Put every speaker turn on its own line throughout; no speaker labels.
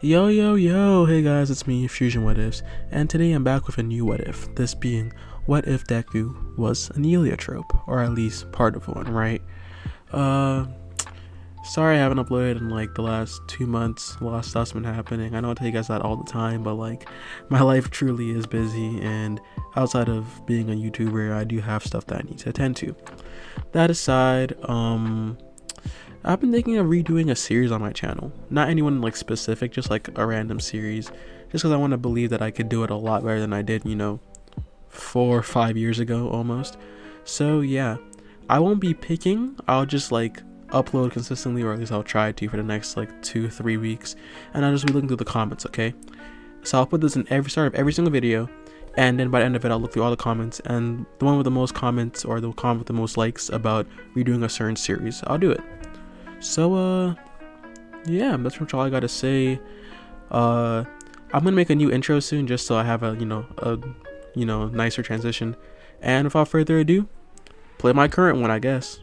Yo, yo, yo, hey guys, it's me, Fusion What Ifs, and today I'm back with a new what if, this being, what if Deku was an Eliatrope, or at least part of one, right? Uh, Sorry I haven't uploaded in like the last 2 months, a lot of stuff's been happening. I know I tell you guys that all the time, but like, my life truly is busy, and outside of being a YouTuber, I do have stuff that I need to attend to. That aside, I've been thinking of redoing a series on my channel. Not anyone like specific, just like a random series. Just because I want to believe that I could do it a lot better than I did, 4 or 5 years ago almost. So yeah, I won't be picking. I'll just like upload consistently, or at least I'll try to for the next like 2-3 weeks. And I'll just be looking through the comments, okay? So I'll put this in every start of every single video. And then by the end of it, I'll look through all the comments. And the one with the most comments, or the comment with the most likes about redoing a certain series, I'll do it. So yeah, that's much all I gotta say. I'm gonna make a new intro soon, just so I have a nicer transition. And without further ado, play my current one, I guess.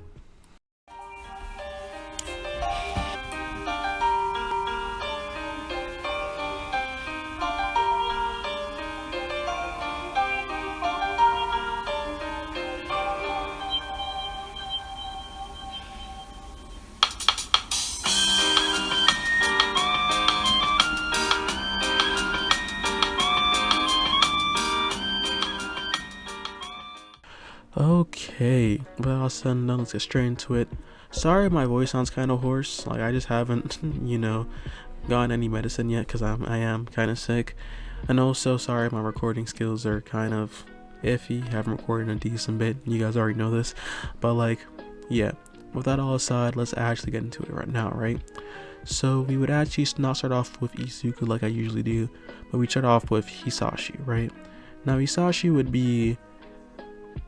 Okay, well, all said and done, let's get straight into it. Sorry, my voice sounds kind of hoarse. Like I just haven't, gotten any medicine yet because I am kind of sick. And also, sorry, my recording skills are kind of iffy. Haven't recorded a decent bit. You guys already know this, but like, yeah. With that all aside, let's actually get into it right now, right? So we would actually not start off with Izuku like I usually do, but we start off with Hisashi, right? Now Hisashi would be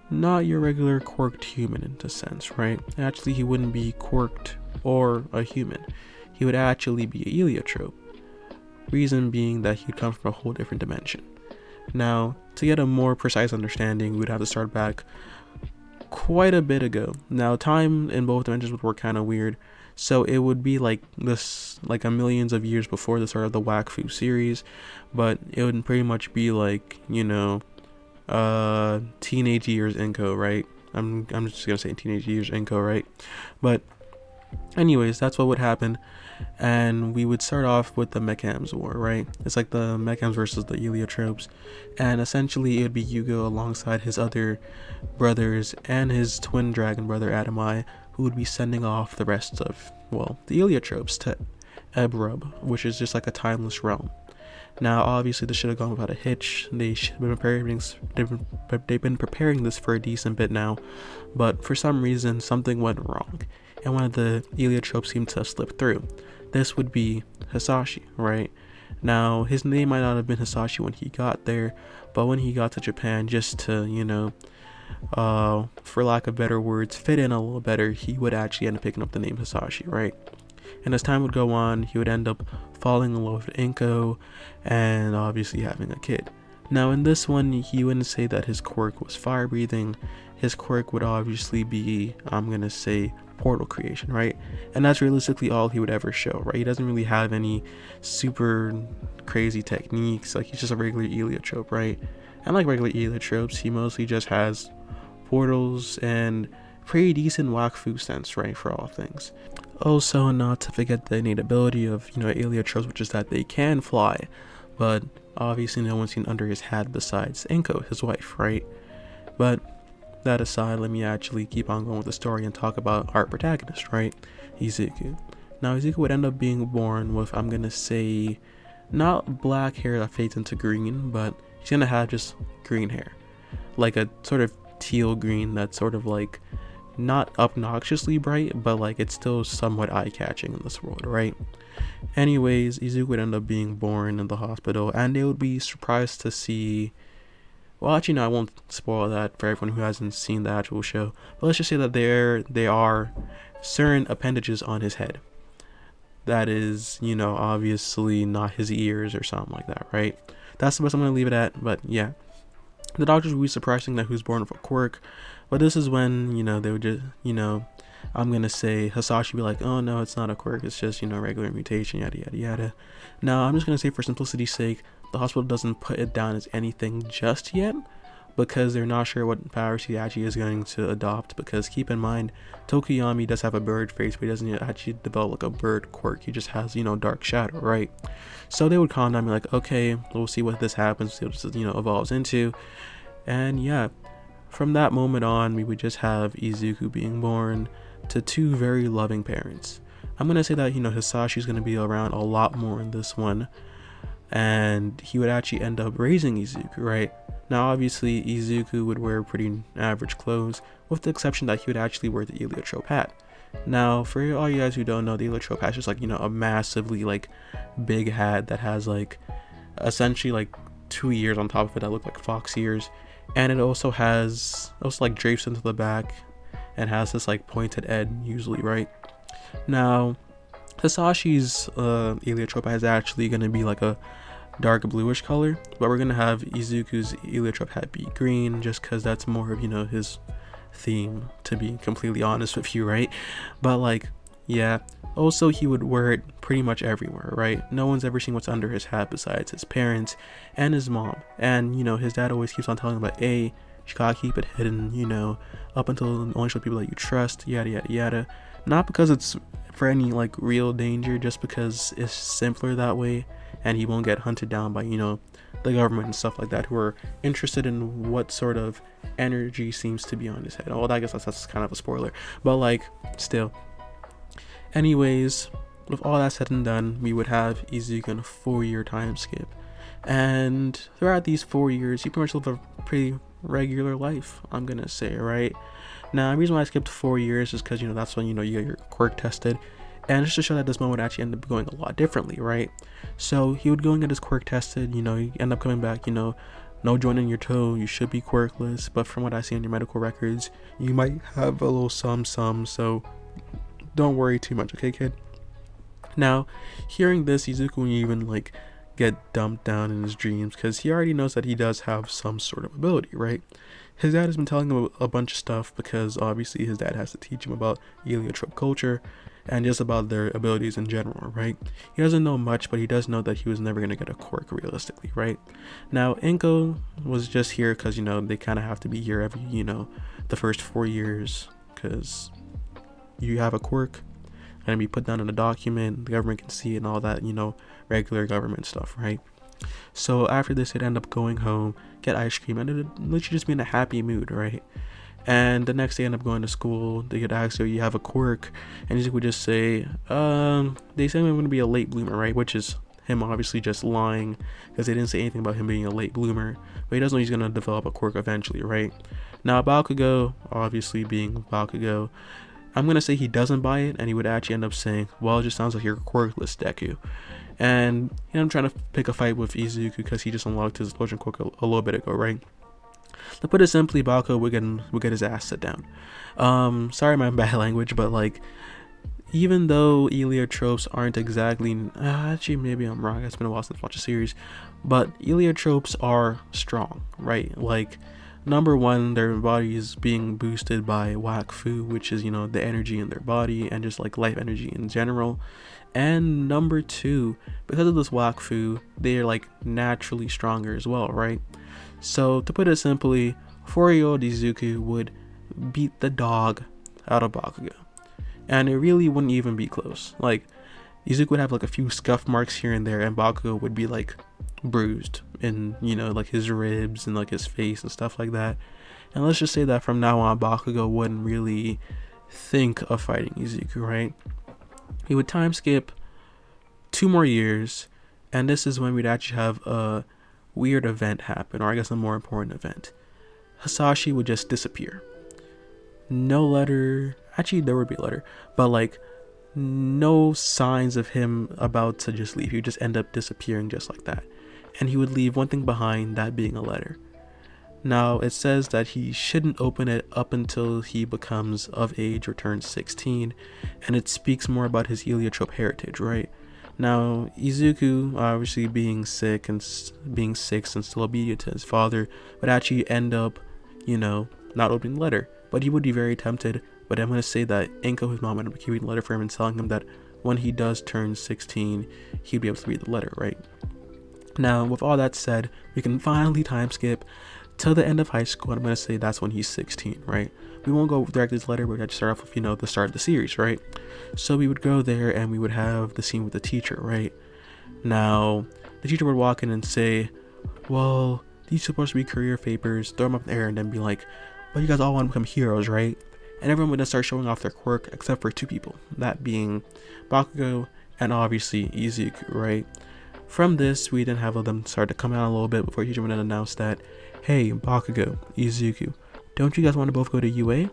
not your regular quirked human in a sense, right? Actually, he wouldn't be quirked or a human. He would actually be a heliotrope. Reason being that he'd come from a whole different dimension. Now, to get a more precise understanding, we would have to start back quite a bit ago. Now, time in both dimensions would work kind of weird, so it would be like this, like a millions of years before the start of the Wakfu series, but it would pretty much be like, teenage years Inko, right? I'm just gonna say teenage years Inko, right? But anyways, that's what would happen. And we would start off with the Mechams War, right? It's like the Mechams versus the Eliotropes, and essentially it would be Yugo alongside his other brothers and his twin dragon brother Adamai, who would be sending off the rest of, well, the Eliotropes to Ebrub, which is just like a timeless realm. Now, obviously, this should have gone without a hitch. They've been preparing this for a decent bit now, but for some reason, something went wrong, and one of the Eliotropes seemed to have slipped through. This would be Hisashi, right? Now, his name might not have been Hisashi when he got there, but when he got to Japan, just to, for lack of better words, fit in a little better, he would actually end up picking up the name Hisashi, right? And as time would go on, he would end up falling in love with Inko and obviously having a kid. Now in this one, he wouldn't say that his quirk was fire breathing. His quirk would obviously be, I'm gonna say, portal creation, right? And that's realistically all he would ever show, right? He doesn't really have any super crazy techniques. Like, he's just a regular Eliotrope, right? And like regular Eliotropes, he mostly just has portals and pretty decent Wakfu sense, right, for all things. Also, not to forget the innate ability of, Eliotropes, which is that they can fly, but obviously no one's seen under his hat besides Inko, his wife, right? But that aside, let me actually keep on going with the story and talk about our protagonist, right? Izuku. Now, Izuku would end up being born with, I'm gonna say, not black hair that fades into green, but he's gonna have just green hair. Like a sort of teal green that's sort of like not obnoxiously bright, but like it's still somewhat eye-catching in this world, right? Anyways, Izuku would end up being born in the hospital, and they would be surprised to see, well, actually no, I won't spoil that for everyone who hasn't seen the actual show, but let's just say that there are certain appendages on his head that is, obviously not his ears or something like that, right? That's the best I'm gonna leave it at. But yeah, the doctors would be surprising that he was born with a quirk, but this is when, they would just, I'm gonna say Hisashi be like, oh no, it's not a quirk, it's just, you know, regular mutation, yada yada yada. Now I'm just gonna say, for simplicity's sake, the hospital doesn't put it down as anything just yet, because they're not sure what powers he actually is going to adopt. Because keep in mind, Tokuyami does have a bird face, but he doesn't actually develop like a bird quirk. He just has, you know, dark shadow, right? So they would calm down and be like, okay, we'll see what this happens, see what this, you know, evolves into. And yeah, from that moment on, we would just have Izuku being born to two very loving parents. I'm gonna say that, you know, Hisashi's gonna be around a lot more in this one, and he would actually end up raising Izuku, right? Now obviously Izuku would wear pretty average clothes, with the exception that he would actually wear the Eliatrope hat. Now for all you guys who don't know, the Eliatrope hat is just like, you know, a massively like big hat that has like essentially like 2 ears on top of it that look like fox ears, and it also like drapes into the back and has this like pointed end usually, right? Now Hisashi's Eliatrope is actually going to be like a dark bluish color, but we're going to have Izuku's Eliatrope hat be green, just because that's more of, you know, his theme, to be completely honest with you, right? But like, yeah, also he would wear it pretty much everywhere, right? No one's ever seen what's under his hat besides his parents and his mom. And, you know, his dad always keeps on telling him about, hey, you gotta keep it hidden, you know, up until only show people that you trust, yada yada yada. Not because it's for any like real danger, just because it's simpler that way, and he won't get hunted down by, you know, the government and stuff like that, who are interested in what sort of energy seems to be on his head. Oh, I guess that's kind of a spoiler, but like, still. Anyways, with all that said and done, we would have Izuku in a 4-year time skip, and throughout these 4 years, he pretty much lived a pretty regular life, I'm gonna say, right? Now the reason why I skipped 4 years is because, you know, that's when, you know, you get your quirk tested, and just to show that this moment would actually end up going a lot differently, right? So he would go and get his quirk tested, you know, you end up coming back, you know, no joint in your toe, you should be quirkless, but from what I see on your medical records, you might have a little some, so don't worry too much, okay, kid? Now, hearing this, Izuku wouldn't even like get dumped down in his dreams, because he already knows that he does have some sort of ability, right? His dad has been telling him a bunch of stuff, because obviously his dad has to teach him about Eliatrope culture and just about their abilities in general, right? He doesn't know much, but he does know that he was never going to get a quirk realistically, right? Now Inko was just here because, you know, they kind of have to be here every, you know, the first 4 years, because you have a quirk and be put down in a document, the government can see it and all that, you know, regular government stuff, right? So after this, he'd end up going home, get ice cream, and it'd literally just be in a happy mood, right? And the next day, end up going to school. They could ask, you have a quirk, and he would just say, they said I'm going to be a late bloomer, right? Which is him obviously just lying, because they didn't say anything about him being a late bloomer, but he does know he's going to develop a quirk eventually, right? Now Bakugo, obviously being Bakugo, I'm going to say he doesn't buy it, and he would actually end up saying, well, it just sounds like you're quirkless, Deku. And, you know, I'm trying to pick a fight with Izuku because he just unlocked his explosion quirk a little bit ago, right? To put it simply, Bakugo would get his ass set down. Sorry my bad language, but like, even though Eliatropes aren't exactly, actually maybe I'm wrong, it's been a while since I watched a series, but Eliatropes are strong, right? Like, number one, their body is being boosted by Wakfu, which is, you know, the energy in their body and just like life energy in general. And number two, because of this Wakfu, they are like naturally stronger as well, right? So to put it simply, 4-year-old Izuku would beat the dog out of Bakugo, and it really wouldn't even be close. Like, Izuku would have like a few scuff marks here and there, and Bakugo would be like bruised in, you know, like his ribs and like his face and stuff like that. And let's just say that from now on, Bakugo wouldn't really think of fighting Izuku, right? He would time skip 2 more years, and this is when we'd actually have a weird event happen, or I guess a more important event. Hisashi would just disappear. No letter, actually there would be a letter, but like no signs of him about to just leave. He would just end up disappearing just like that, and he would leave one thing behind, that being a letter. Now it says that he shouldn't open it up until he becomes of age or turns 16, and it speaks more about his Eliatrope heritage, right? Now Izuku, obviously being sick and still obedient to his father, would actually end up, you know, not opening the letter, but he would be very tempted But I'm going to say that Inko, his mom, ended up keeping the letter for him and telling him that when he does turn 16, he'd be able to read the letter, right? Now, with all that said, we can finally time skip till the end of high school, and I'm going to say that's when he's 16, right? We won't go directly to the letter, but we're going to start off with, the start of the series, right? So we would go there, and we would have the scene with the teacher, right? Now, the teacher would walk in and say, well, these are supposed to be career papers, throw them up in the air, and then be like, well, you guys all want to become heroes, right? And everyone would then start showing off their quirk, except for 2 people, that being Bakugo and obviously Izuku, right? From this, we then have them start to come out a little bit before teacher would then announce that, hey, Bakugo, Izuku, don't you guys want to both go to UA?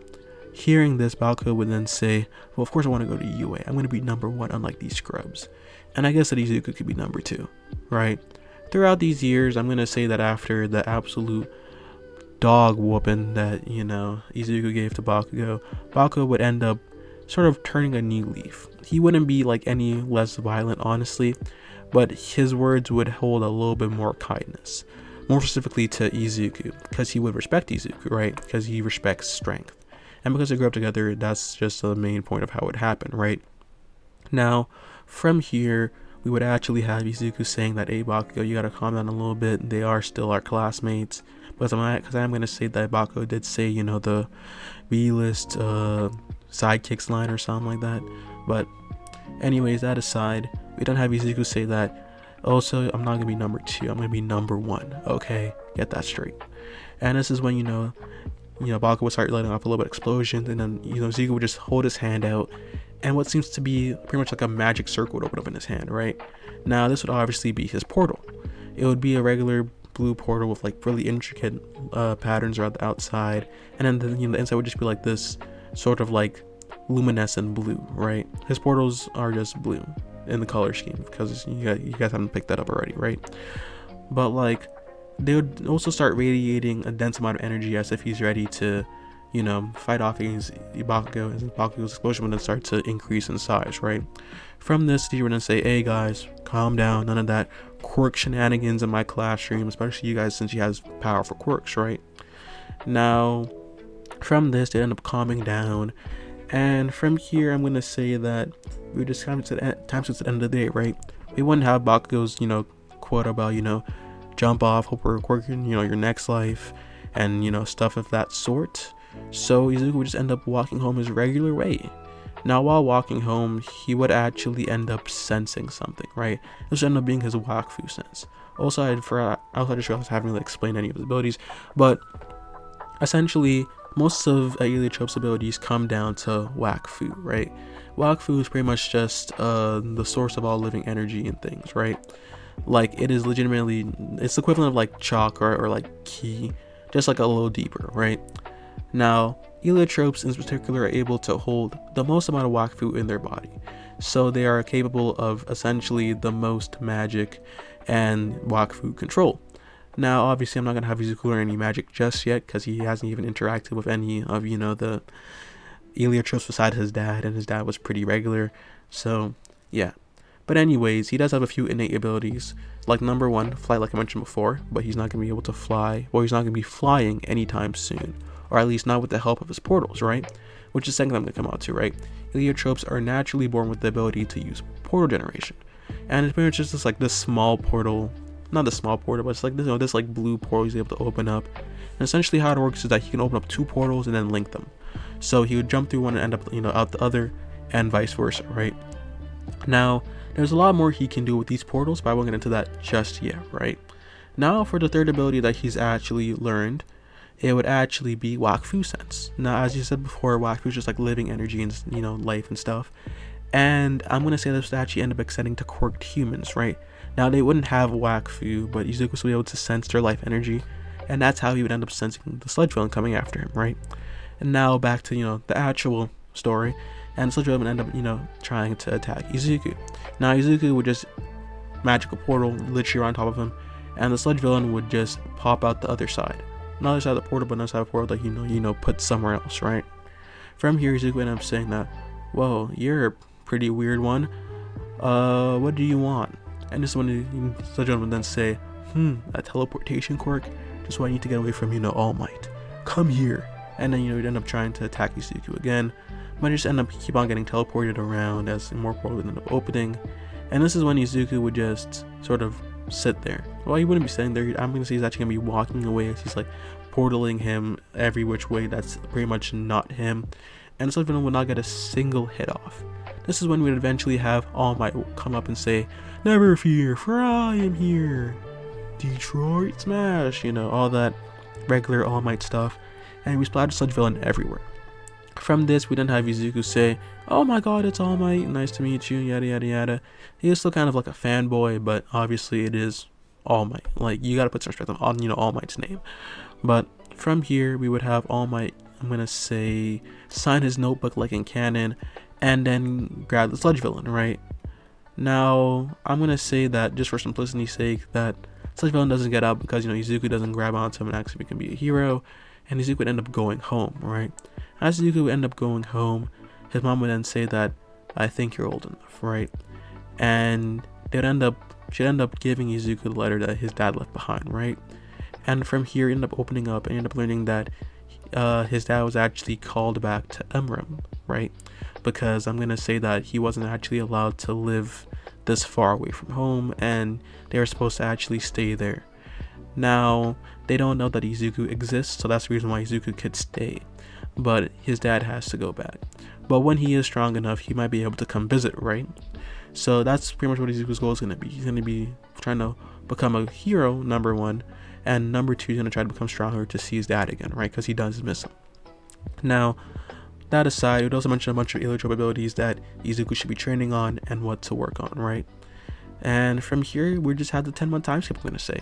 Hearing this, Bakugo would then say, well, of course I want to go to UA. I'm going to be number 1 unlike these scrubs. And I guess that Izuku could be number 2, right? Throughout these years, I'm going to say that after the absolute dog whooping that, Izuku gave to Bakugo, Bakugo would end up sort of turning a new leaf. He wouldn't be like any less violent, honestly, but his words would hold a little bit more kindness, more specifically to Izuku, because he would respect Izuku, right? Because he respects strength. And because they grew up together, that's just the main point of how it happened, right? Now, from here, we would actually have Izuku saying that, hey, Bakugo, you gotta calm down a little bit. They are still our classmates. Because I'm going to say that Bakugo did say, the B-list sidekicks line or something like that. But anyways, that aside, we don't have Izuku say that, also, I'm not going to be number 2. I'm going to be number 1. Okay, get that straight. And this is when, Bakugo would start letting off a little bit of explosions. And then, Izuku would just hold his hand out. And what seems to be pretty much like a magic circle would open up in his hand, right? Now, this would obviously be his portal. It would be a regular blue portal with like really intricate patterns around the outside, and then the inside would just be like this sort of like luminescent blue, right? His portals are just blue in the color scheme, because you guys haven't picked that up already, right? But like they would also start radiating a dense amount of energy as if he's ready to fight off against Bakugo, as Bakugo's explosion would then start to increase in size, right? From this, he would then say, hey guys, calm down, none of that quirk shenanigans in my classroom, especially you guys, since he has powerful quirks, right? Now, from this, they end up calming down, and from here, I'm going to say that we just come to the time since the end of the day, right? We wouldn't have Bakugo's, quote about, jump off, hope we're quirking, your next life, and, stuff of that sort. So Izuku would just end up walking home his regular way. Now, while walking home, he would actually end up sensing something, right? This would end up being his Wakfu sense. Also, I just realized I haven't really explained any of his abilities, but essentially, most of Eliatrope's abilities come down to Wakfu, right? Wakfu is pretty much just the source of all living energy and things, right? Like, it is legitimately, it's the equivalent of like chakra or like ki, just like a little deeper, right? Now, Eliatropes in particular are able to hold the most amount of Wakfu in their body, so they are capable of essentially the most magic and Wakfu control. Now, obviously, I'm not going to have Izuku learn any magic just yet, because he hasn't even interacted with any of, the Eliatropes besides his dad, and his dad was pretty regular, so, yeah. But anyways, he does have a few innate abilities, like number 1, flight, like I mentioned before, but he's not going to be able to fly, or he's not going to be flying anytime soon. Or at least not with the help of his portals, right? Which is the second I'm going to come out to, right? Eliatropes are naturally born with the ability to use portal generation. And it's pretty much just this small portal, not the small portal, but it's like this, this like blue portal he's able to open up. And essentially how it works is that he can open up 2 portals and then link them. So he would jump through one and end up, out the other, and vice versa, right? Now, there's a lot more he can do with these portals, but I won't get into that just yet, right? Now, for the third ability that he's actually learned, it would actually be Wakfu sense. Now, as you said before, Wakfu is just like living energy and, life and stuff. And I'm going to say this would actually end up extending to quirked humans, right? Now, they wouldn't have Wakfu, but Izuku would be able to sense their life energy. And that's how he would end up sensing the sludge villain coming after him, right? And now back to, the actual story. And the sludge villain would end up, trying to attack Izuku. Now, Izuku would just magical portal literally on top of him. And the sludge villain would just pop out the other side. Not the other side of the portal, but another side of the portal that put somewhere else, right? From here, Izuku ended up saying that, whoa, you're a pretty weird one. What do you want? And this one, the sludge villain would then say, a teleportation quirk? Just what I need to get away from, All Might. Come here. and then you'd end up trying to attack Izuku again, but you just end up keep on getting teleported around as more portals would end up opening. And this is when Izuku would just sort of sit there. Well, he wouldn't be sitting there. I'm gonna say he's actually gonna be walking away as he's like portaling him every which way that's pretty much not him, and Sludge Villain would not get a single hit off. This is when we'd eventually have All Might come up and say, "Never fear, for I am here. Detroit Smash," you know, all that regular All Might stuff, and we splattered Sludge Villain everywhere. From this, we then have Izuku say, "Oh my god, it's All Might, nice to meet you," yada yada yada. He is still kind of like a fanboy, but obviously it is All Might. Like, you gotta put some respect on, you know, All Might's name. But from here, we would have All Might, I'm gonna say, sign his notebook like in canon, and then grab the Sludge Villain, right? Now, I'm gonna say that just for simplicity's sake, that Sludge Villain doesn't get out because, you know, Izuku doesn't grab onto him and actually can be a hero, and Izuku would end up going home, right? As Izuku would end up going home, his mom would then say that, "I think you're old enough," right? And she'd end up giving Izuku the letter that his dad left behind, right? And from here, end up opening up and end up learning that his dad was actually called back to Emrim, right? Because I'm gonna say that he wasn't actually allowed to live this far away from home, and they were supposed to actually stay there. Now, they don't know that Izuku exists, so that's the reason why Izuku could stay. But his dad has to go back. But when he is strong enough, he might be able to come visit, right? So that's pretty much what Izuku's goal is going to be. He's going to be trying to become a hero, number one, and number two, he's going to try to become stronger to see his dad again, right? Because he does miss him. Now, that aside, we'd also mention a bunch of Eliatrope abilities that Izuku should be training on and what to work on, right? And from here, we just had the 10-month time skip, I'm going to say.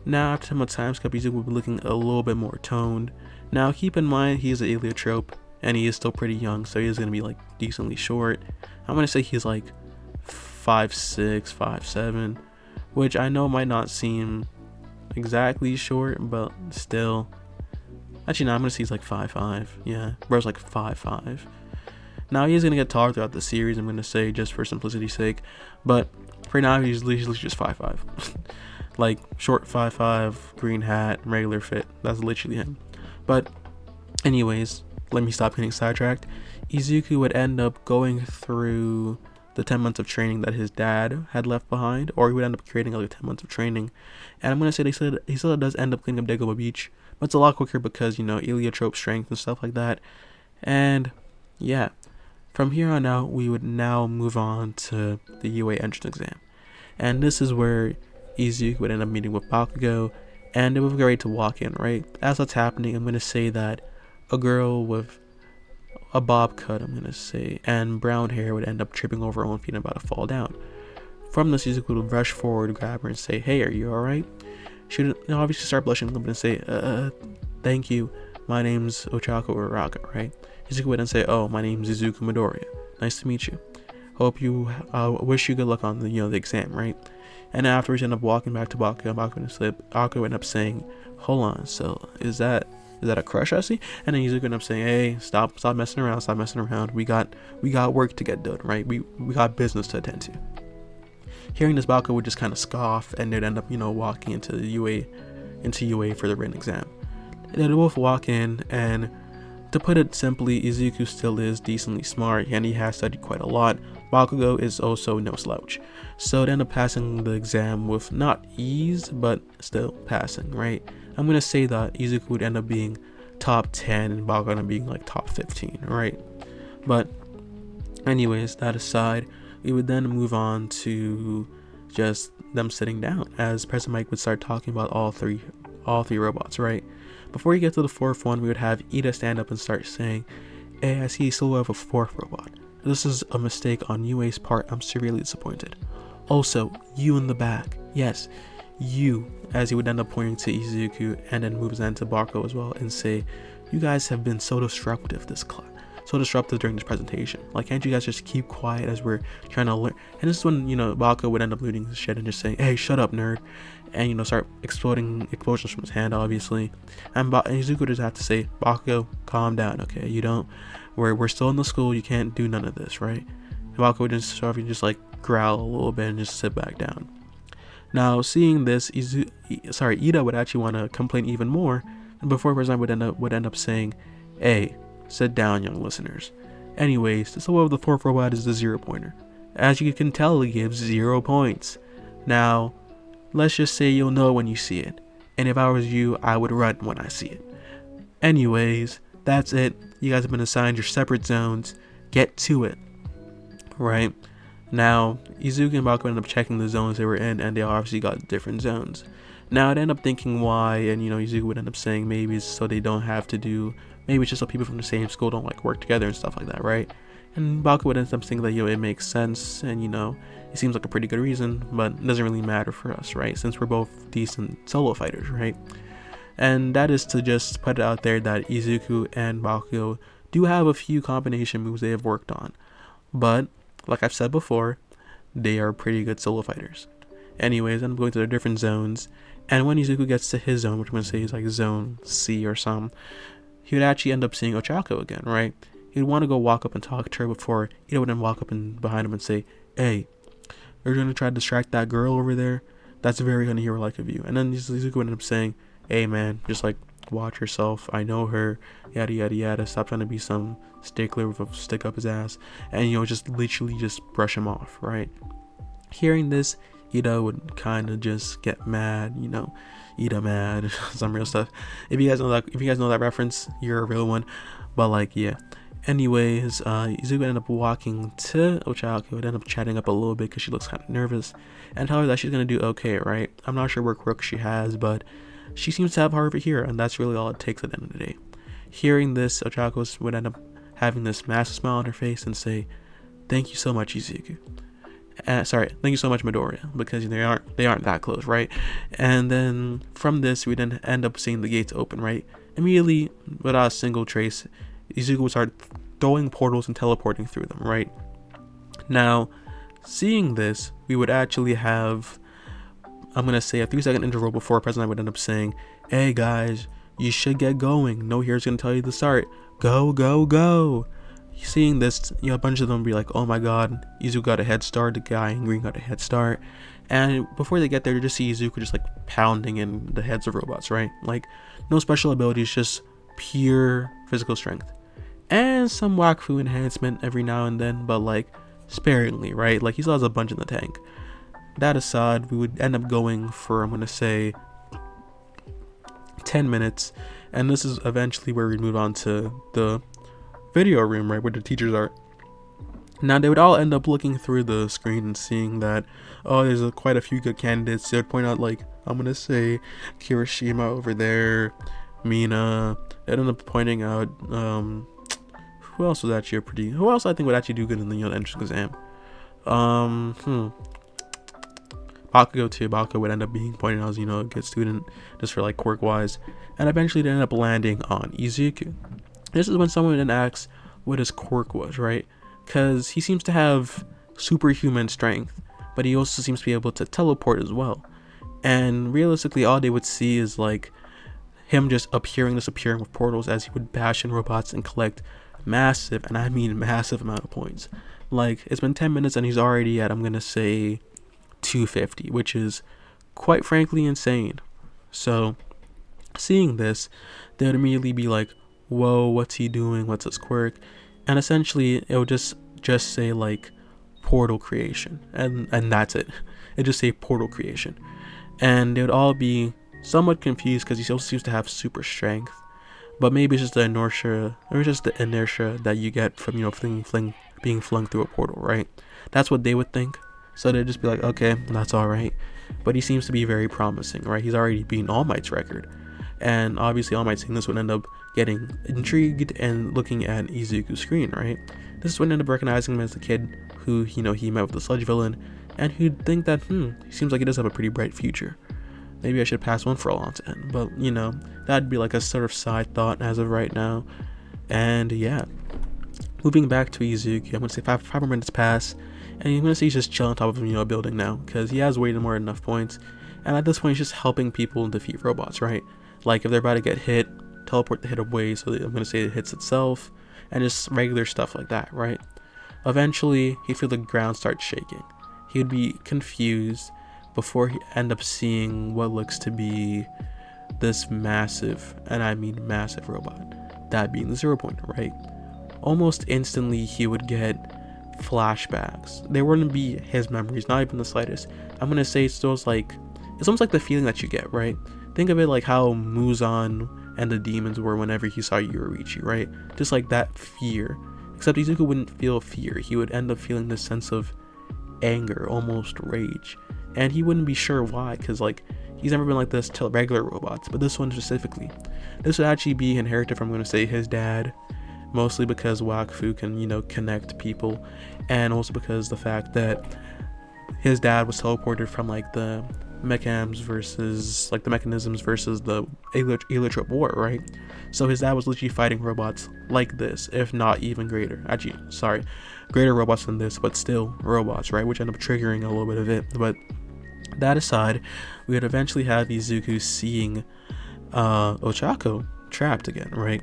Now, after 10-month time skip, Izuku will be looking a little bit more toned. Now, keep in mind, he's an Eliatrope, and he is still pretty young, so he is going to be, like, decently short. I'm going to say he's, like, 5'6", 5'7", which I know might not seem exactly short, but still. Actually, no, I'm going to say he's, like, 5'5". Yeah, bro's, like, 5'5". Now, he is going to get taller throughout the series, I'm going to say, just for simplicity's sake, but for now, he's literally just 5'5". Like, short 5'5", green hat, regular fit. That's literally him. But anyways, let me stop getting sidetracked. Izuku would end up going through the 10 months of training that his dad had left behind, or he would end up creating like 10 months of training. And I'm going to say he still does end up cleaning up Dagobah Beach, but it's a lot quicker because, you know, Eliatrope strength and stuff like that. And yeah, from here on out, we would now move on to the UA entrance exam. And this is where Izuku would end up meeting with Bakugo, and they would get ready to walk in, right? As that's happening, I'm going to say that a girl with a bob cut, I'm going to say, and brown hair would end up tripping over her own feet and about to fall down. From this, Izuku would rush forward, grab her, and say, "Hey, are you alright?" She would obviously start blushing a little bit and say, "Thank you. My name's Ochako Uraka," right? Izuku would then say, "Oh, my name's Izuku Midoriya. Nice to meet you. Hope you, wish you good luck on the, the exam," right? And then afterwards, you end up walking back to Bakugo, and Bakugo would end up saying, "Hold on, so is that a crush I see?" And then Izuku would end up saying, "Hey, stop messing around, we got work to get done, right? We got business to attend to." Hearing this, Bakugo would just kind of scoff, and they'd end up, walking into the UA for the written exam. They'd both walk in, and to put it simply, Izuku still is decently smart, and he has studied quite a lot. Bakugo is also no slouch. So they end up passing the exam with not ease, but still passing, right? I'm going to say that Izuku would end up being top 10 and Bakugo end up being like top 15, right? But anyways, that aside, we would then move on to just them sitting down as President Mike would start talking about all three robots, right? Before you get to the fourth one, we would have Ida stand up and start saying, "Hey, I see you still have a fourth robot. This is a mistake on UA's part. I'm severely disappointed. Also, you in the back. Yes, you," as he would end up pointing to Izuku, and then moves on to Bakugo as well and say, "You guys have been so disruptive during this presentation. Like, can't you guys just keep quiet as we're trying to learn?" And this is when, Bakugo would end up losing his shit and just saying, "Hey, shut up, nerd," and, start explosions from his hand, obviously. And Izuku would just have to say, "Bakugo, calm down, okay? We're still in the school, you can't do none of this, right?" And Bakugo would just like growl a little bit and just sit back down. Now, seeing this, Ida would actually want to complain even more, before President would end up saying, "Hey, sit down, young listeners." Anyways, the symbol of the fourth robot is the 0 pointer. As you can tell, it gives 0 points. Now, let's just say you'll know when you see it. And if I was you, I would run when I see it. Anyways, that's it. You guys have been assigned your separate zones. Get to it. Right? Now, Izuku and Bakugo ended up checking the zones they were in, and they obviously got different zones. Now, I'd end up thinking why, and Izuku would end up saying maybe it's so they don't have to do, maybe it's just so people from the same school don't like work together and stuff like that, right? And Bakugo would end up thinking that, it makes sense, and it seems like a pretty good reason, but it doesn't really matter for us, right? Since we're both decent solo fighters, right? And that is to just put it out there that Izuku and Bakugo do have a few combination moves they have worked on. But, like I've said before, they are pretty good solo fighters. Anyways, I'm going to their different zones. And when Izuku gets to his zone, which I'm going to say is like zone C or some, he would actually end up seeing Ochako again, right? He'd want to go walk up and talk to her before Ida would then walk up and behind him and say, "Hey, you're going to try to distract that girl over there? That's very unhero-like of you." And then Izuku would end up saying, "Hey man, just like watch yourself. I know her, yada yada yada. Stop trying to be some stickler with a stick up his ass." And just literally just brush him off, right? Hearing this, Ida would kind of just get mad, Ida mad, some real stuff. If you guys know that reference, you're a real one. But like, yeah. Anyways, Izuku ended up walking to Ochako and ended up chatting up a little bit because she looks kind of nervous, and tell her that she's gonna do okay, right? I'm not sure what quirk she has, but she seems to have heart of a hero, and that's really all it takes at the end of the day. Hearing this, Ochako would end up having this massive smile on her face and say, "Thank you so much, Izuku." Thank you so much, Midoriya, because they aren't that close, right? And then from this, we then end up seeing the gates open, right? Immediately, without a single trace, Izuku would start throwing portals and teleporting through them, right? Now, seeing this, we would actually have, I'm gonna say, a 3-second interval before President would end up saying, "Hey guys, you should get going. No here's gonna tell you to start. Go, go, go." Seeing this, a bunch of them would be like, "Oh my god, Izuku got a head start, the guy in green got a head start." And before they get there, you just see Izuku just like pounding in the heads of robots, right? Like, no special abilities, just pure physical strength. And some Wakfu enhancement every now and then, but like sparingly, right? Like, he still has a bunch in the tank. That aside, we would end up going for, I'm gonna say, 10 minutes, and this is eventually where we move on to the video room, right, where the teachers are. Now, they would all end up looking through the screen and seeing that, there's quite a few good candidates. They would point out, like, I'm gonna say Kirishima over there, Mina. They'd end up pointing out, who else I think would actually do good in the entrance exam? Bakugo too. Bakugo would end up being pointed out as, a good student, just for like quirk wise. And eventually they end up landing on Izuku. This is when someone then asks what his quirk was, right? Because he seems to have superhuman strength, but he also seems to be able to teleport as well. And realistically, all they would see is like him just disappearing with portals as he would bash in robots and collect massive, and I mean massive amount of points. Like, it's been 10 minutes and he's already at, I'm gonna say, 250, which is quite frankly insane. So seeing this, they would immediately be like, "Whoa, what's he doing? What's his quirk?" And essentially it would just say like portal creation, and that's it. It just say portal creation, and they would all be somewhat confused because he also seems to have super strength, but maybe it's just the inertia that you get from being flung through a portal, right? That's what they would think. So they'd just be like, okay, that's all right. But he seems to be very promising, right? He's already beaten All Might's record, and obviously All Might seeing this would end up getting intrigued and looking at Izuku's screen, right? This would end up recognizing him as the kid who he met with the sludge villain, and who'd think that he seems like he does have a pretty bright future. Maybe I should pass one for all on to him, but that'd be like a sort of side thought as of right now. And yeah, moving back to Izuku, I'm gonna say five more minutes pass, and you're gonna see he's just chilling on top of a building now, because he has way more than enough points. And at this point, he's just helping people defeat robots, right? Like, if they're about to get hit, teleport the hit away, so I'm gonna say it hits itself, and just regular stuff like that, right? Eventually, he'd feel the ground start shaking. He'd be confused before he end up seeing what looks to be this massive, and I mean massive robot, that being the zero pointer, right? Almost instantly he would get flashbacks. They wouldn't be his memories, not even the slightest. I'm gonna say it's almost like the feeling that you get, right? Think of it like how Muzan and the demons were whenever he saw Yoruichi, right? Just like that fear. Except Izuku wouldn't feel fear. He would end up feeling this sense of anger, almost rage. And he wouldn't be sure why, because like he's never been like this to regular robots, but this one specifically. This would actually be inherited from, I'm going to say, his dad, mostly because Wakfu can, connect people, and also because the fact that his dad was teleported from like the mechanisms versus the Eliatrope war, right? So his dad was literally fighting robots like this, if not even greater. Actually, sorry, greater robots than this, but still robots, right? Which end up triggering a little bit of it. But that aside, we would eventually have Izuku seeing Ochako trapped again, right?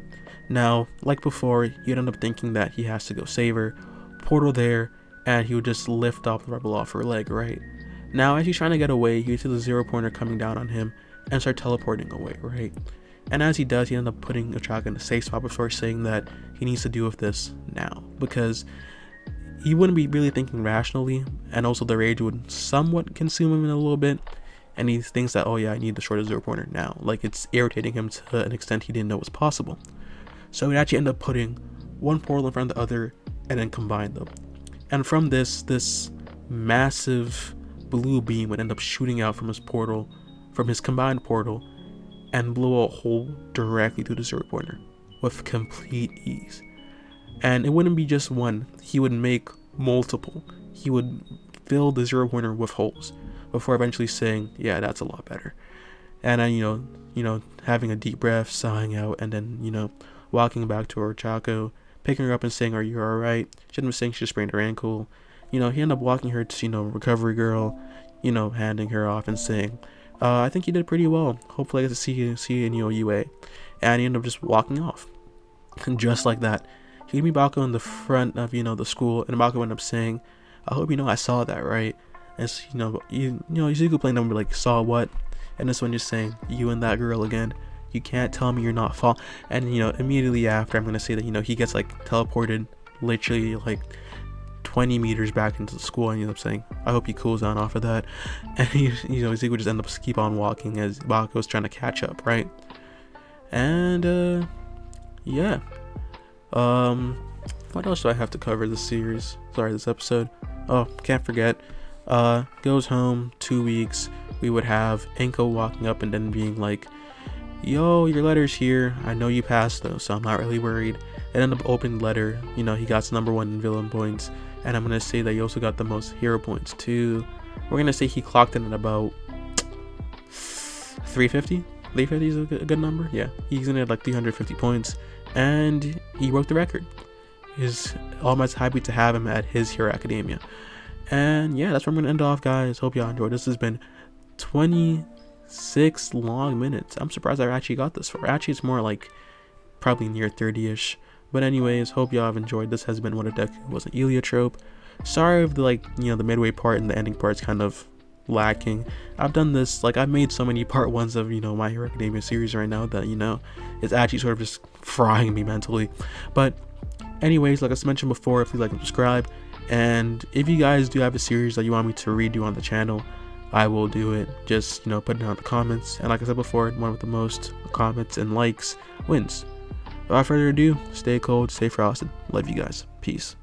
Now, like before, you'd end up thinking that he has to go save her, portal there, and he would just lift off the rebel off her leg, right? Now, as he's trying to get away, he sees the zero pointer coming down on him and start teleporting away, right? And as he does, he ends up putting Ochako in a safe spot before saying that he needs to deal with this now, because he wouldn't be really thinking rationally, and also the rage would somewhat consume him in a little bit, and he thinks that, oh yeah, I need to destroy the zero pointer now. Like, it's irritating him to an extent he didn't know was possible. So he'd actually end up putting one portal in front of the other and then combine them. And from this massive blue beam would end up shooting out from his combined portal, and blow a hole directly through the zero pointer with complete ease. And it wouldn't be just one, he would make multiple. He would fill the zero pointer with holes before eventually saying, yeah, that's a lot better. And then, having a deep breath, sighing out, and then, walking back to Ochako, picking her up and saying, are you alright? She ended up saying she just sprained her ankle. He ended up walking her to, recovery girl, handing her off and saying, I think you did pretty well. Hopefully I get to see you in UA. And he ended up just walking off. And just like that, he'd meet Bako in the front of, the school, and Bako ended up saying, I hope I saw that, right? And so, Izuku playing number like, saw what? And this one just saying, you and that girl again. You can't tell me you're not fall. And immediately after, I'm gonna say that he gets like teleported literally like 20 meters back into the school, and he ends up saying, I hope he cools down off of that. And Izuku just end up keep on walking as Baku's trying to catch up, right? And yeah. What else do I have to cover this episode? Oh, can't forget. Goes home 2 weeks. We would have Enko walking up and then being like, yo, your letter's here. I know you passed though, so I'm not really worried. And end up opening the letter. He got number 1 in villain points. And I'm gonna say that he also got the most hero points too. We're gonna say he clocked in at about 350. 350 is a good number. Yeah, he's in at like 350 points. And he broke the record. He's almost happy to have him at his Hero Academia. And yeah, that's where I'm gonna end off, guys. Hope y'all enjoyed. This has been 26 long minutes. I'm surprised I actually got this far. Actually, it's more like probably near 30ish. But anyways, hope y'all have enjoyed. This has been What a Deku Was an Eliatrope. Sorry if the midway part and the ending part's kind of lacking. I've done this, I've made so many part 1s of My Hero Academia series right now that it's actually sort of just frying me mentally. But anyways, like I mentioned before, please like and subscribe, and if you guys do have a series that you want me to redo on the channel, I will do it. Just put it down in the comments, and like I said before, one with the most comments and likes wins. Without further ado, stay cold, stay frosted. Love you guys. Peace.